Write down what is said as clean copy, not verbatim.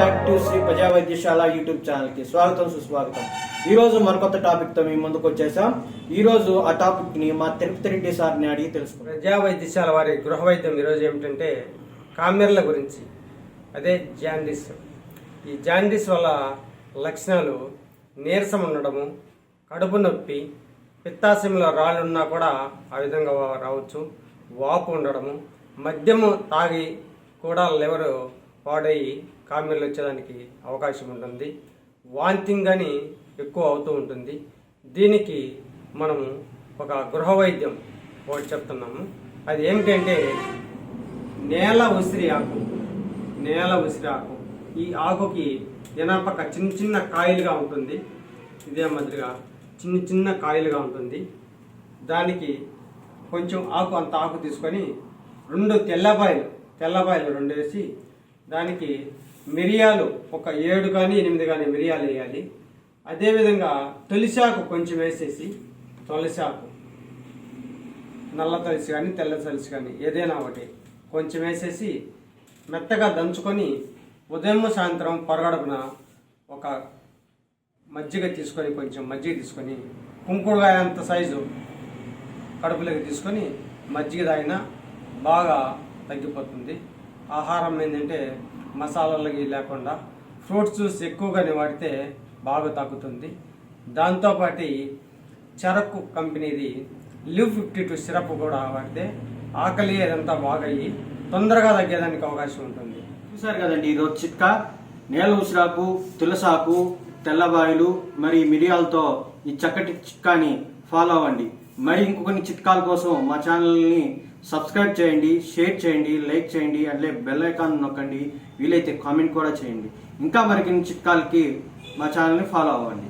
Back to Shri ప్రజా వైద్యశాల YouTube channel కి స్వాగతం సుస్వాగతం. ఈ రోజు మరికొత్త టాపిక్ తో మీ ముందుకు వచ్చేసాం. ఈ రోజు ఆ టాపిక్ ని మా తిరుపతి రెడ్డి సార్ని అడిగి తెలుసుకుంటాం. ప్రజా వైద్యశాల వారి గృహ వైద్యం ఈరోజు ఏమిటంటే కామెర్ల గురించి, అదే జాండీస్. ఈ జాండీస్ వల్ల లక్షణాలు నీరసం ఉండడము, కడుపు నొప్పి, పిత్తాశయంలో రాళ్ళు ఉన్నా కూడా ఆ విధంగా రావచ్చు, వాపు ఉండడము, మద్యము తాగి కూడా లివర్ పాడయ్యి కామెర్లు వచ్చేదానికి అవకాశం ఉంటుంది. వాంతింగ్ అని ఎక్కువ అవుతూ ఉంటుంది. దీనికి మనము ఒక గృహ వైద్యం ఒకటి చెప్తున్నాము. అది ఏమిటంటే నేల ఉసిరి ఆకు. ఈ ఆకుకి ఎనపక్క చిన్న చిన్న కాయలుగా ఉంటుంది. ఇదే మాదిరిగా చిన్న చిన్న కాయలుగా ఉంటుంది. దానికి కొంచెం అంత ఆకు తీసుకొని 2 తెల్లబాయలు 2 వేసి దానికి మిరియాలు ఒక 7 కానీ 8 కానీ మిరియాలు వేయాలి. అదేవిధంగా తులసాకు కొంచెం వేసేసి, తులసాకు నల్ల తులసి కానీ తెల్ల తులసి కానీ ఏదైనా ఒకటి కొంచెం వేసేసి మెత్తగా దంచుకొని ఉదయం సాయంత్రం పొరగడుపున ఒక కొంచెం మజ్జిగ తీసుకొని కుంకుడుగాయ అంత సైజు కడుపులోకి తీసుకొని మజ్జిగ తాగినా బాగా తగ్గిపోతుంది. ఆహారం ఏంటంటే మసాలాలకి లేకుండా ఫ్రూట్స్ జ్యూస్ ఎక్కువగానే వాడితే బాగా తగ్గుతుంది. దాంతోపాటు చెరకు కంపెనీది లివ్ 52 సిరప్ కూడా వాడితే ఆకలి అదంతా బాగా అయ్యి తొందరగా తగ్గేదానికి అవకాశం ఉంటుంది. చూసారు కదండి, ఈరోజు చిట్కా నేల ఉసిరాకు, తులసాకు, తెల్లబాయలు మరి మిరియాలతో ఈ చక్కటి చిట్కాని ఫాలో అవ్వండి. మరి ఇంకొన్ని చిట్కాల కోసం మా ఛానల్ని సబ్స్క్రైబ్ చేయండి, షేర్ చేయండి, లైక్ చేయండి, అట్లే బెల్ ఐకాన్ నొక్కండి. వీలైతే కామెంట్ కూడా చేయండి. ఇంకా మరికొన్ని చిట్కాలకి మా ఛానల్ని ఫాలో అవ్వండి.